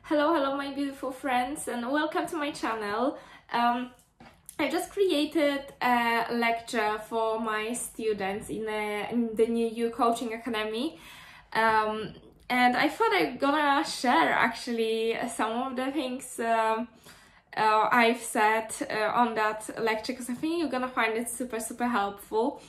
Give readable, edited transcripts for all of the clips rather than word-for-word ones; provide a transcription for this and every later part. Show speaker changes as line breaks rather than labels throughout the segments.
Hello my beautiful friends, and welcome to my channel. I just created a lecture for my students in the new You Coaching Academy, and I thought I'm gonna share actually some of the things I've said on that lecture, because I think you're gonna find it super helpful.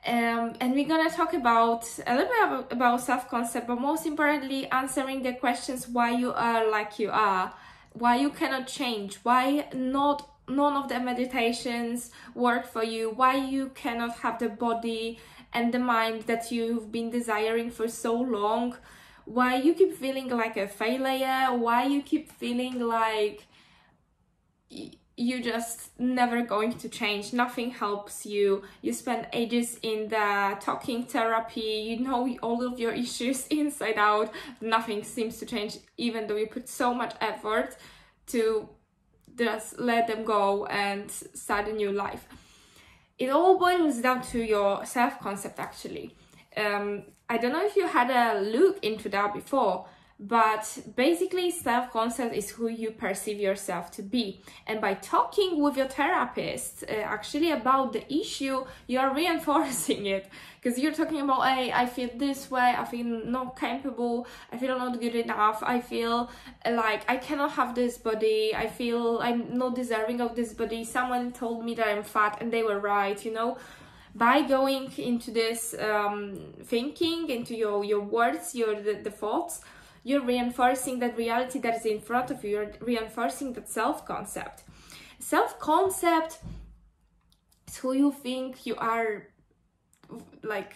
And we're gonna talk about a little bit about self-concept, but most importantly answering the questions why you are like you are, why you cannot change, why none of the meditations work for you, why you cannot have the body and the mind that you've been desiring for so long, why you keep feeling like a failure, why you keep feeling like you're just never going to change, nothing helps you, you spend ages in the talking therapy, you know all of your issues inside out, nothing seems to change even though you put so much effort to just let them go and start a new life. It all boils down to your self-concept actually. I don't know if you had a look into that before, but basically self-concept is who you perceive yourself to be, and by talking with your therapist actually about the issue, you are reinforcing it, because you're talking about, hey, I feel this way, I feel not capable, I feel not good enough, I feel like I cannot have this body, I feel I'm not deserving of this body, someone told me that I'm fat and they were right, you know. By going into this thinking, into your words, the thoughts, you're reinforcing that reality that is in front of you, you're reinforcing that self-concept. Self-concept is who you think you are, like,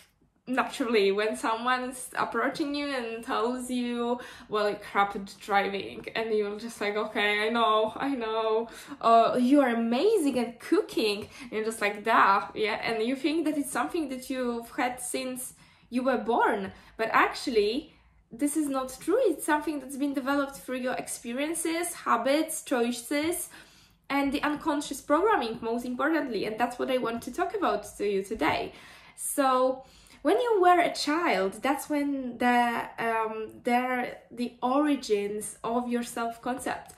naturally. When someone's approaching you and tells you, well, you're crap at driving, and you're just like, okay, I know, you're amazing at cooking, and you're just like, duh, yeah, and you think that it's something that you've had since you were born, but actually this is not true. It's something that's been developed through your experiences, habits, choices, and the unconscious programming, most importantly. And that's what I want to talk about to you today. So when you were a child, that's when the origins of your self-concept.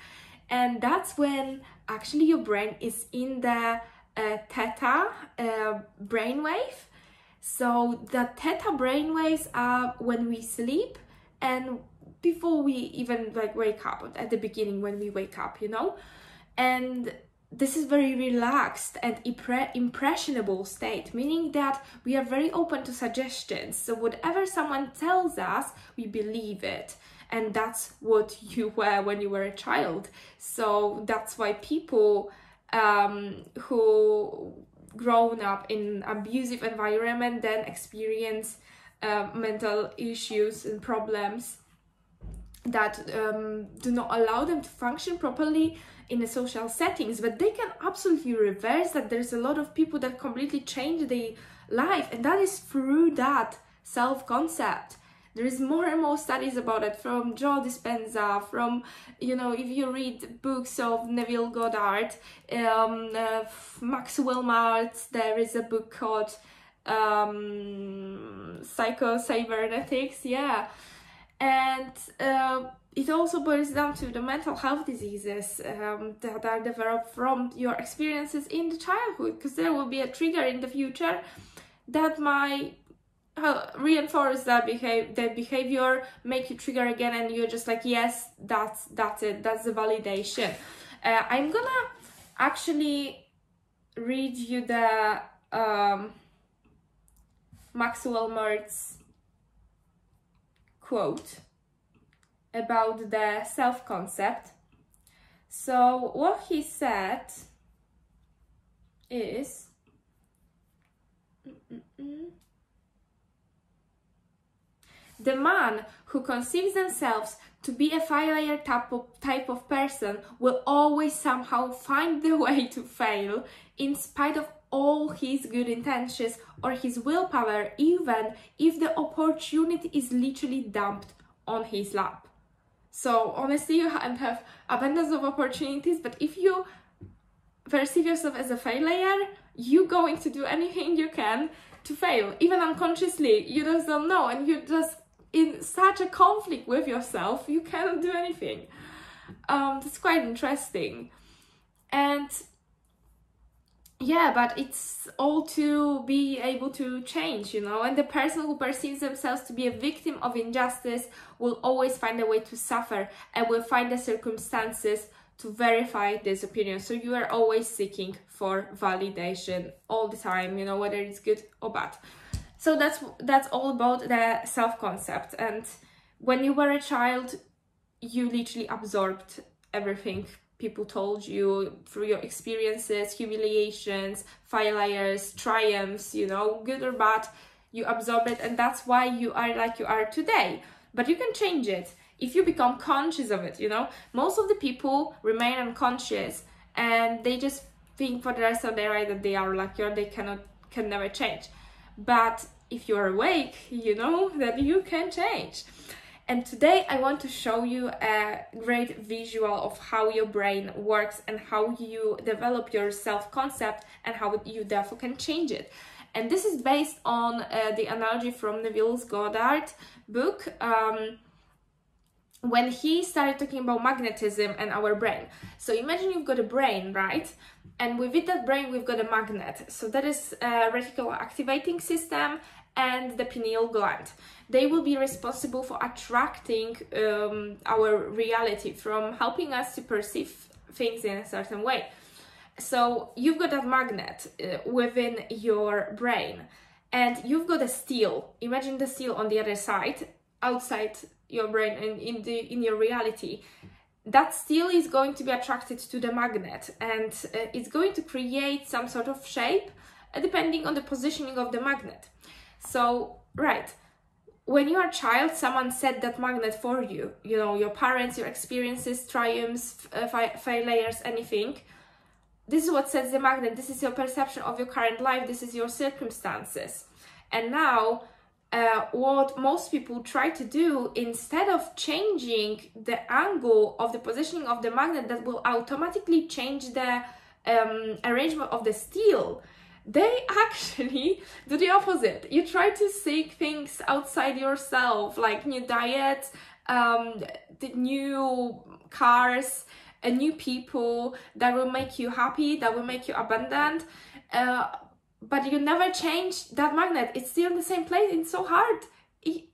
And that's when actually your brain is in the theta brainwave. So the theta brainwaves are when we sleep, and before we even wake up, at the beginning when we wake up, you know. And this is very relaxed and impressionable state, meaning that we are very open to suggestions. So whatever someone tells us, we believe it, and that's what you were when you were a child. So that's why people who grown up in abusive environment then experience mental issues and problems that do not allow them to function properly in the social settings. But they can absolutely reverse that. There's a lot of people that completely change their life, and that is through that self-concept. There is more and more studies about it, from Joe Dispenza, from, you know, if you read books of Neville Goddard, Maxwell Maltz, there is a book called Psycho-Cybernetics, yeah. And it also boils down to the mental health diseases that are developed from your experiences in the childhood, because there will be a trigger in the future that might reinforce that behavior, make you trigger again, and you're just like, yes, that's it, that's the validation. I'm gonna actually read you the Maxwell Maltz quote about the self-concept. So what he said is, the man who conceives themselves to be a failure type of person will always somehow find the way to fail, in spite of all his good intentions or his willpower, even if the opportunity is literally dumped on his lap. So honestly, you have abundance of opportunities, but if you perceive yourself as a failure, you're going to do anything you can to fail, even unconsciously. You just don't know, and you just in such a conflict with yourself, you cannot do anything. That's quite interesting. And yeah, but it's all to be able to change, you know, and the person who perceives themselves to be a victim of injustice will always find a way to suffer and will find the circumstances to verify this opinion. So you are always seeking for validation all the time, you know, whether it's good or bad. So that's all about the self-concept. And when you were a child, you literally absorbed everything people told you through your experiences, humiliations, failures, triumphs, you know, good or bad, you absorb it, and that's why you are like you are today. But you can change it if you become conscious of it, you know. Most of the people remain unconscious and they just think for the rest of their life that they are like you are, they can never change. But if you are awake, you know that you can change. And today I want to show you a great visual of how your brain works and how you develop your self-concept and how you therefore can change it. And this is based on the analogy from Neville Goddard book, when he started talking about magnetism and our brain. So imagine you've got a brain, right? And within that brain, we've got a magnet. So that is a reticular activating system and the pineal gland. They will be responsible for attracting our reality, from helping us to perceive things in a certain way. So you've got that magnet within your brain, and you've got a steel. Imagine the steel on the other side, outside your brain and in your reality. That steel is going to be attracted to the magnet, and it's going to create some sort of shape depending on the positioning of the magnet. So, right, when you are a child, someone set that magnet for you. You know, your parents, your experiences, triumphs, failures, anything. This is what sets the magnet. This is your perception of your current life. This is your circumstances. And now, what most people try to do, instead of changing the angle of the positioning of the magnet that will automatically change the arrangement of the steel, they actually do the opposite. You try to seek things outside yourself, like new diets, the new cars, new people that will make you happy, that will make you abundant. But you never change that magnet. It's still in the same place. It's so hard.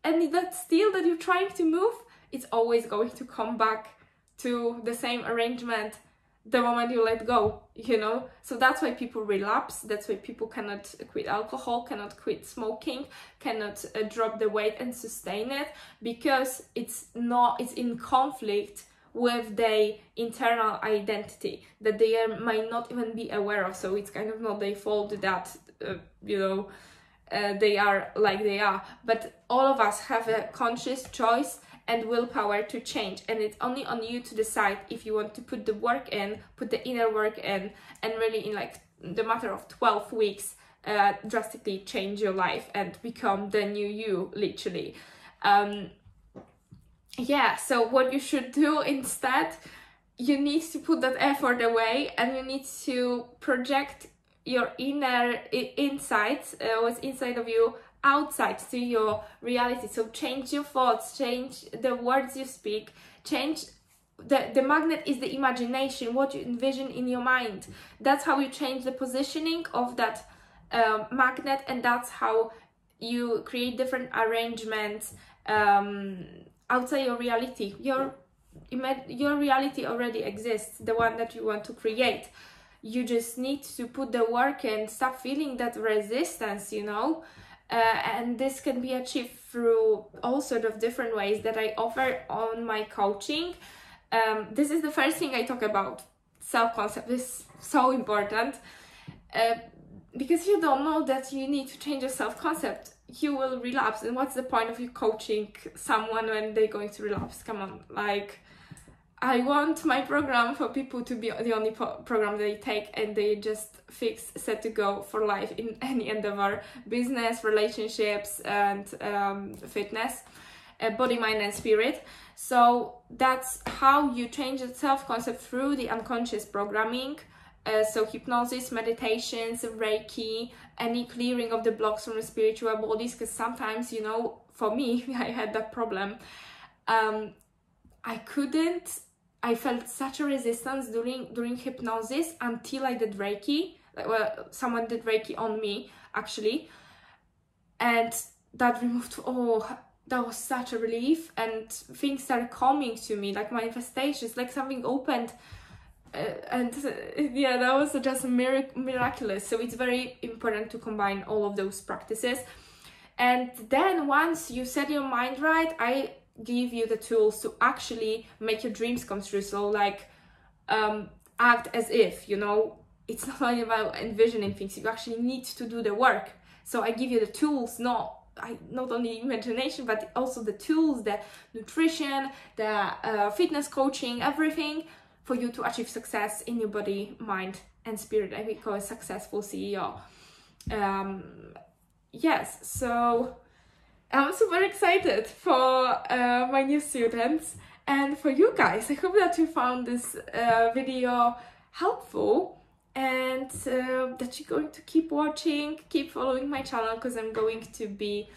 And that steel that you're trying to move, it's always going to come back to the same arrangement the moment you let go, you know. So that's why people relapse. That's why people cannot quit alcohol, cannot quit smoking, cannot drop the weight and sustain it, because it's in conflict with their internal identity that they might not even be aware of. So it's kind of not their fault that you know, they are like they are. But all of us have a conscious choice and willpower to change, and it's only on you to decide if you want to put the work in, put the inner work in, and really in like the matter of 12 weeks drastically change your life and become the new you, literally. Yeah, so what you should do instead, you need to put that effort away, and you need to project your inner insights, what's inside of you, outside to your reality. So change your thoughts, change the words you speak, change the magnet is the imagination, what you envision in your mind. That's how you change the positioning of that magnet, and that's how you create different arrangements outside your reality. Your reality already exists, the one that you want to create. You just need to put the work in, stop feeling that resistance, you know. And this can be achieved through all sorts of different ways that I offer on my coaching. This is the first thing I talk about. Self-concept is so important. Because you don't know that you need to change your self-concept, you will relapse. And what's the point of you coaching someone when they're going to relapse? Come on, like, I want my program for people to be the only program they take and they just fix, set to go for life in any endeavor, business, relationships, and fitness, body, mind, and spirit. So that's how you change the self-concept through the unconscious programming. So hypnosis, meditations, Reiki, any clearing of the blocks from the spiritual bodies, because sometimes, you know, for me, I had that problem. I felt such a resistance during hypnosis until I did Reiki. Well, someone did Reiki on me, actually. And that removed, that was such a relief, and things started coming to me, like manifestations, like something opened. Yeah, that was just miraculous. So it's very important to combine all of those practices. And then once you set your mind right, I give you the tools to actually make your dreams come true. So like act as if, you know, it's not only about envisioning things, you actually need to do the work. So I give you the tools, not only imagination, but also the tools, the nutrition, the fitness coaching, everything for you to achieve success in your body, mind and spirit. I become a successful CEO. Yes, so I'm super excited for my new students and for you guys. I hope that you found this video helpful, and that you're going to keep watching, keep following my channel, because I'm going to be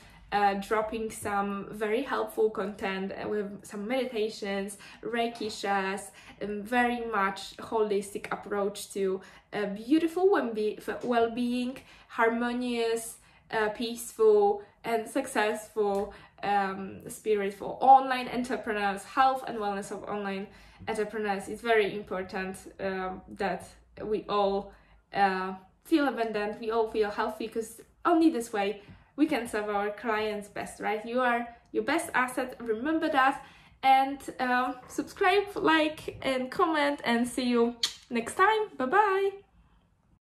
dropping some very helpful content with some meditations, Reiki shares, and very much holistic approach to beautiful well-being, harmonious, peaceful and successful spirit for online entrepreneurs. Health and wellness of online entrepreneurs. It's very important that we all feel abundant, we all feel healthy, because only this way we can serve our clients best, right? You are your best asset, remember that. And subscribe, like and comment, and see you next time. Bye bye.